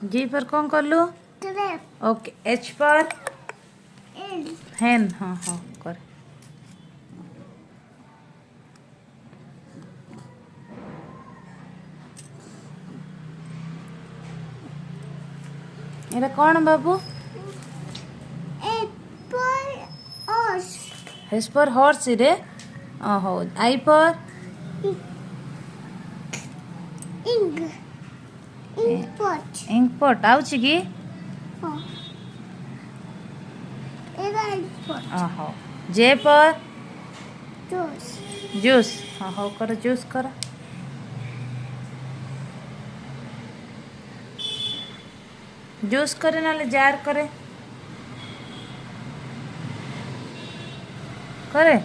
जी पर कौन कर लू? ओके। एच पर? हेन। हाँ हाँ कर। एरा कौन बाबू? एस पर हॉर्स रे। हो। आई पर? इंक पॉट आउची की? हो। जे पर? जूस। हाँ हो कर जूस कर। जूस करे ना जार करे करे।